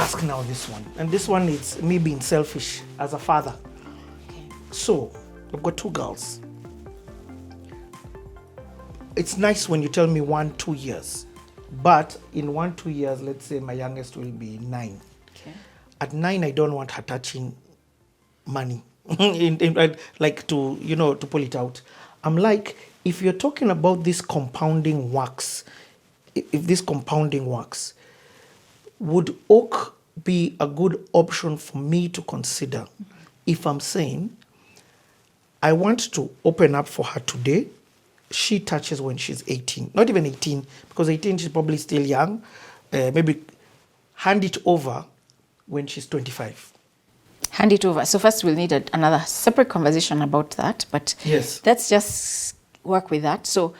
ask now this one. And this one is me being selfish as a father. Okay. So, I've got 2 girls. It's nice when you tell me 1-2 years. But in 1-2 years, let's say my youngest will be 9. Okay. At 9, I don't want her touching money, like to, to pull it out. I'm like, if you're talking about this compounding works, if this compounding works, would oak be a good option for me to consider if I'm saying I want to open up for her today? She touches when she's 18, not even 18, because 18 she's probably still young. Maybe hand it over when she's 25. Hand it over. So first we'll need another separate conversation about that, but yes, let's just work with that. So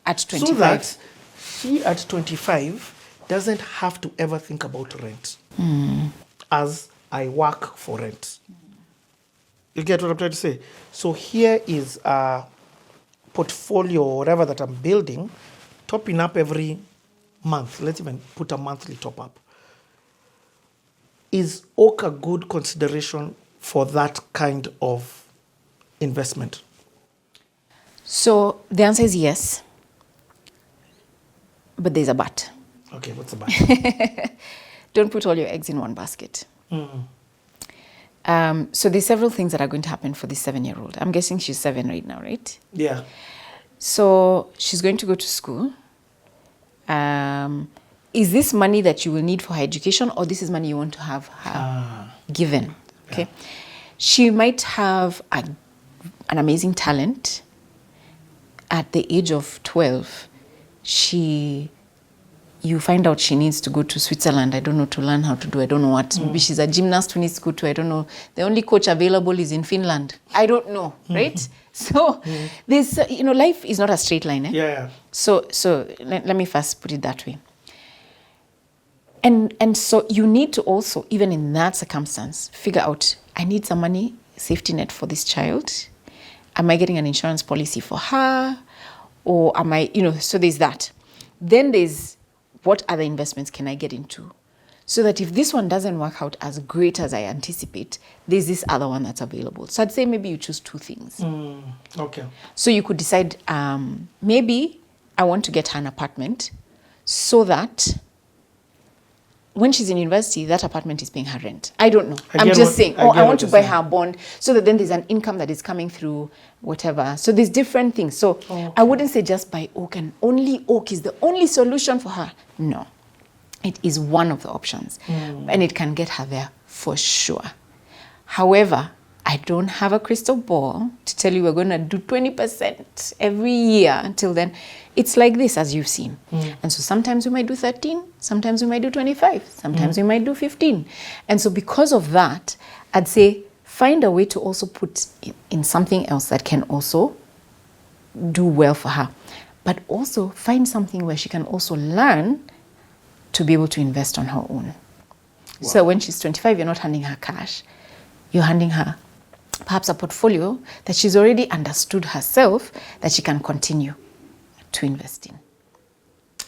at 25. So that she at 25 doesn't have to ever think about rent as I work for rent. You get what I'm trying to say? So here is a portfolio or whatever that I'm building, topping up every month. Let's even put a monthly top up. Is oak a good consideration for that kind of investment? So the answer is yes, but there's a but. Okay, what's the but? Don't put all your eggs in one basket. So there's several things that are going to happen for this 7-year-old. I'm guessing she's 7 right now, right? Yeah. So she's going to go to school. Is this money that you will need for her education, or this is money you want to have her given? Okay. Yeah. She might have an amazing talent. At the age of 12, you find out she needs to go to Switzerland, I don't know, to learn how to do, I don't know what. Maybe she's a gymnast who needs to go to, I don't know. The only coach available is in Finland. I don't know, right? So there's, life is not a straight line. Yeah. So let me first put it that way. And so you need to also, even in that circumstance, figure out, I need some money, safety net for this child. Am I getting an insurance policy for her? Or am I, so there's that. Then there's, what other investments can I get into? So that if this one doesn't work out as great as I anticipate, there's this other one that's available. So I'd say maybe you choose 2 things. Okay. So you could decide, maybe I want to get her an apartment so that when she's in university, that apartment is paying her rent. I don't know. I'm just saying. I want to buy her a bond so that then there's an income that is coming through whatever. So there's different things. So I wouldn't say just buy oak and only oak is the only solution for her. No. It is one of the options. And it can get her there for sure. However, I don't have a crystal ball to tell you we're going to do 20% every year until then. It's like this, as you've seen. And so sometimes we might do 13, sometimes we might do 25, sometimes we might do 15. And so because of that, I'd say find a way to also put in something else that can also do well for her. But also find something where she can also learn to be able to invest on her own. Wow. So when she's 25, you're not handing her cash. You're handing her perhaps a portfolio that she's already understood herself that she can continue to invest in.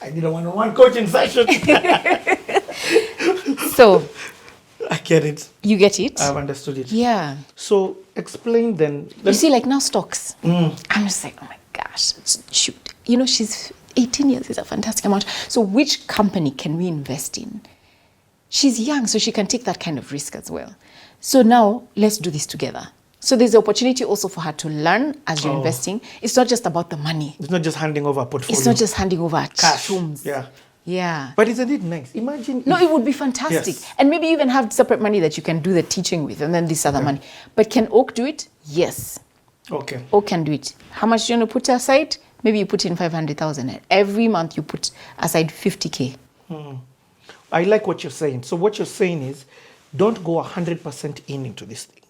I need a one-on-one coaching session. So I get it. You get it? I've understood it. Yeah. So explain then. You see, like now stocks. I'm just like, oh my gosh, shoot. She's 18 years is a fantastic amount. So which company can we invest in? She's young, so she can take that kind of risk as well. So now let's do this together. So there's the opportunity also for her to learn as you're investing. It's not just about the money. It's not just handing over a portfolio. It's not just handing over cash. Chums. Yeah. But isn't it nice? Imagine. No, it would be fantastic. Yes. And maybe even have separate money that you can do the teaching with and then this other money. But can Oak do it? Yes. Okay. Oak can do it. How much do you want to put aside? Maybe you put in 500,000. Every month you put aside 50K. I like what you're saying. So what you're saying is don't go 100% into this thing.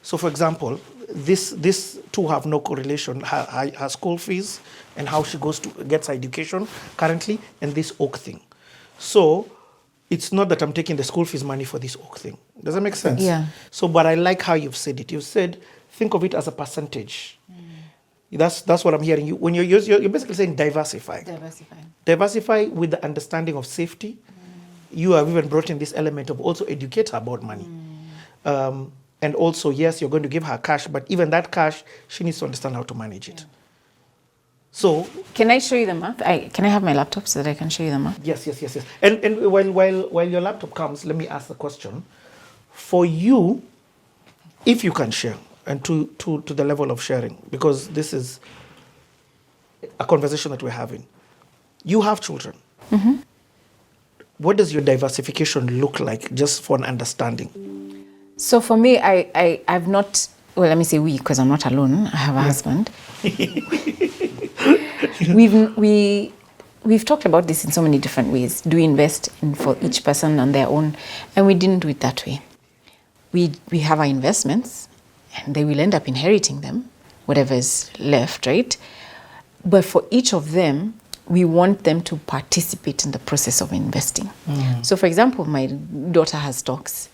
So for example, this two have no correlation, her school fees and how she gets her education currently, and this Oak thing. So it's not that I'm taking the school fees money for this Oak thing. Does that make sense? Yeah. So, but I like how you've said it. You said, think of it as a percentage. That's what I'm hearing. When you're basically saying diversify. Diversify. Diversify with the understanding of safety. you have even brought in this element of also educate her about money. And also, yes, you're going to give her cash, but even that cash, she needs to understand how to manage it. So, can I show you the map? Can I have my laptop so that I can show you the map? Yes. And while your laptop comes, let me ask the question. For you, if you can share, and to the level of sharing, because this is a conversation that we're having. You have children. Mm-hmm. What does your diversification look like, just for an understanding? So for me, I've not, well, let me say we, because I'm not alone. I have a husband. We've talked about this in so many different ways. Do we invest in for each person on their own? And we didn't do it that way. We have our investments, and they will end up inheriting them, whatever is left, right? But for each of them, we want them to participate in the process of investing. So for example, my daughter has stocks.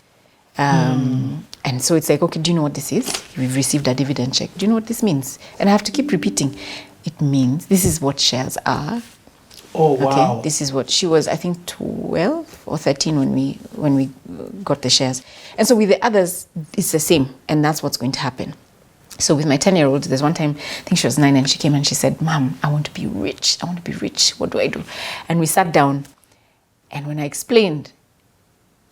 And so it's like, okay, do you know what this is? We've received a dividend check. Do you know what this means? And I have to keep repeating. It means this is what shares are. Oh, wow. Okay, this is what she was, I think 12 or 13 when we got the shares. And so with the others, it's the same. And that's what's going to happen. So with my 10-year-old, there's one time, I think she was 9, and she came and she said, Mom, I want to be rich. I want to be rich. What do I do? And we sat down. And when I explained,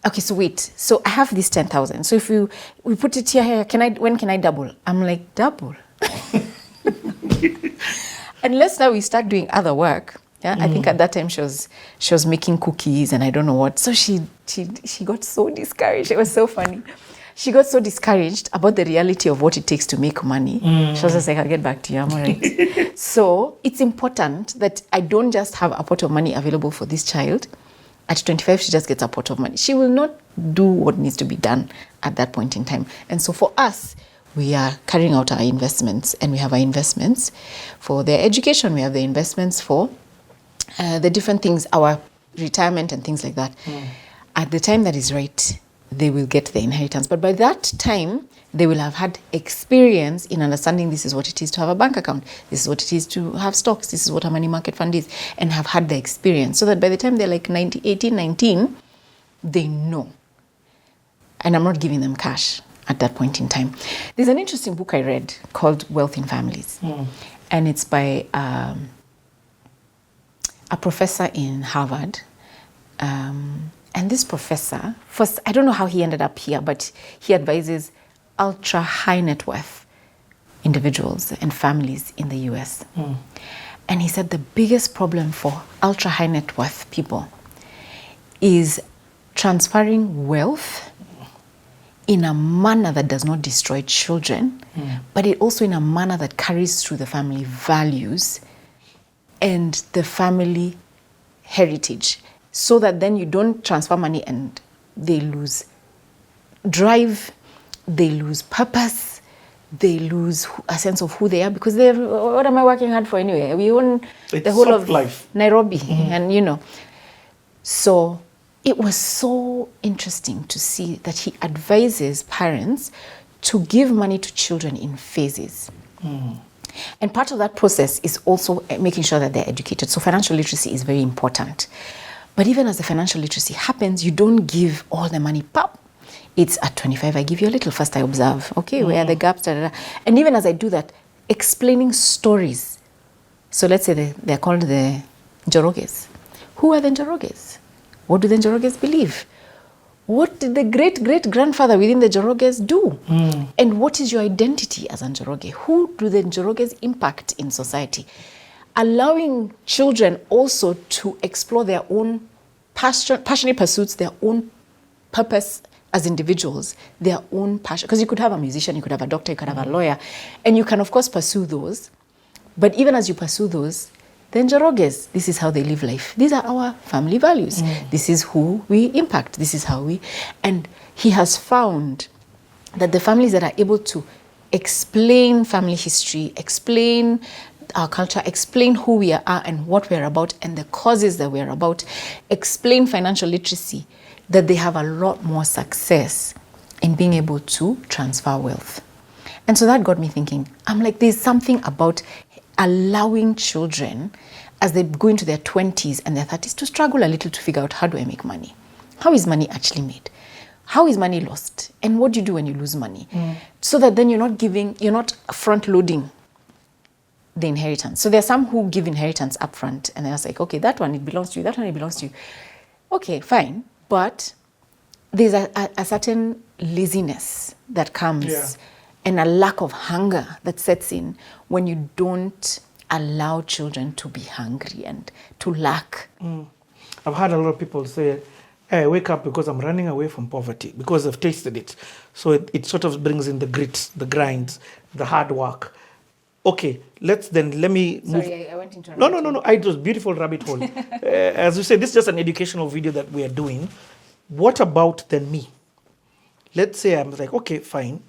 okay, so wait. So I have this 10,000. So if we put it here, when can I double? I'm like, double? Unless now we start doing other work. Yeah, I think at that time she was making cookies and I don't know what. So she got so discouraged. It was so funny. She got so discouraged about the reality of what it takes to make money. She was just like, I'll get back to you, I'm all right. So it's important that I don't just have a pot of money available for this child. At 25, she just gets a pot of money. She will not do what needs to be done at that point in time. And so for us, we are carrying out our investments, and we have our investments for their education. We have the investments for the different things, our retirement and things like that. At the time that is right, they will get the inheritance. But by that time, they will have had experience in understanding this is what it is to have a bank account. This is what it is to have stocks. This is what a money market fund is, and have had the experience. So that by the time they're like 18, 19, they know. And I'm not giving them cash at that point in time. There's an interesting book I read called Wealth in Families. And it's by a professor in Harvard. And this professor, first, I don't know how he ended up here, but he advises ultra high net worth individuals and families in the US. And he said the biggest problem for ultra high net worth people is transferring wealth in a manner that does not destroy children, but it also in a manner that carries through the family values and the family heritage, so that then you don't transfer money and they lose drive, they lose purpose, they lose a sense of who they are, because they're, what am I working hard for anyway? We own the whole of life. Nairobi, and you know. So it was so interesting to see that he advises parents to give money to children in phases. And part of that process is also making sure that they're educated. So financial literacy is very important. But even as the financial literacy happens, you don't give all the money, pop. It's at 25, I give you a little. First I observe, okay, where are the gaps, da, da, da. And even as I do that, explaining stories. So let's say they're called the Njoroges. Who are the Njoroges? What do the Njoroges believe? What did the great-great-grandfather within the Njoroges do? And what is your identity as a Njoroge? Who do the Njoroges impact in society? Allowing children also to explore their own passionate pursuits, their own purpose as individuals, their own passion. Because you could have a musician, you could have a doctor, you could have a lawyer, and you can, of course, pursue those. But even as you pursue those, the Njoroges, this is how they live life. These are our family values. This is who we impact. This is how we... And he has found that the families that are able to explain family history, explain our culture, explain who we are and what we're about and the causes that we're about, explain financial literacy, that they have a lot more success in being able to transfer wealth. And so that got me thinking. I'm like, there's something about allowing children as they go into their 20s and their 30s to struggle a little to figure out, how do I make money? how is money actually made? How is money lost? And what do you do when you lose money? So that then you're not front loading the inheritance. So there are some who give inheritance upfront and they're just like, okay, that one, it belongs to you, that one, it belongs to you. Okay, fine. But there's a certain laziness that comes and a lack of hunger that sets in when you don't allow children to be hungry and to lack. I've had a lot of people say, hey, I wake up because I'm running away from poverty, because I've tasted it. So it sort of brings in the grit, the grind, the hard work. Okay, let me move. Sorry, I went into a No. It was beautiful rabbit hole. As you said, this is just an educational video that we are doing. What about then me? Let's say I'm like, okay, fine.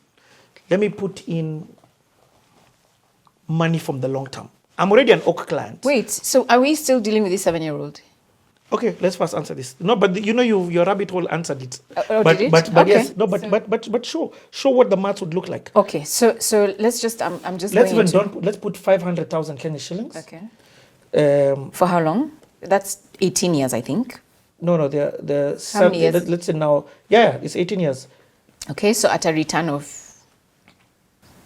Let me put in money from the long term. I'm already an Oak client. Wait, so are we still dealing with this 7-year-old? Okay, let's first answer this. No, but your rabbit hole answered it. Did it? But Okay. yes, no, but show what the maths would look like. Okay, so let's just I'm just Let's going even into, let's put 500,000 Kenya shillings. okay. Um, For how long? That's 18 years, I think. no, the How many years? let's say now, it's 18 years. Okay, so at a return of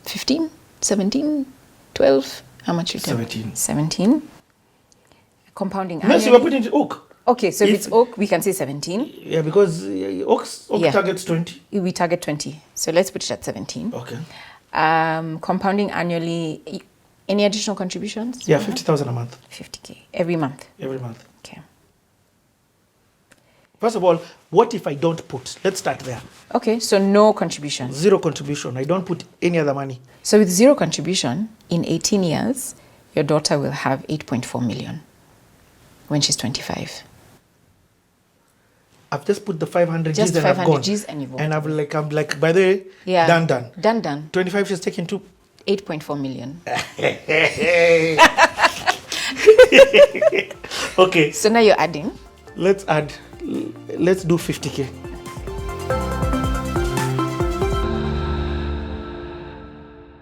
15, 17, 12, how much return? 17. 17. Compounding No, so annually. we're putting it Oak. Okay, so if If- it's oak, we can say 17. Yeah, because Oak Yeah. targets 20. We target 20. So let's put it at 17. Okay. Compounding annually. Any additional contributions? Yeah, 50,000 a month, 50K every month. every month. Okay. First of all, what if I don't put? Let's start there. Okay, so no contribution. Zero contribution. I don't put any other money. So with zero contribution, in 18 years, your daughter will have 8.4 million when she's 25. I've just put the 500 Just Gs and I've 500 gone. Gs and you've And I'm like, by the way, Yeah. done. Done. 25, she's taken 2. 8.4 million. Okay, So now you're adding. let's do 50K.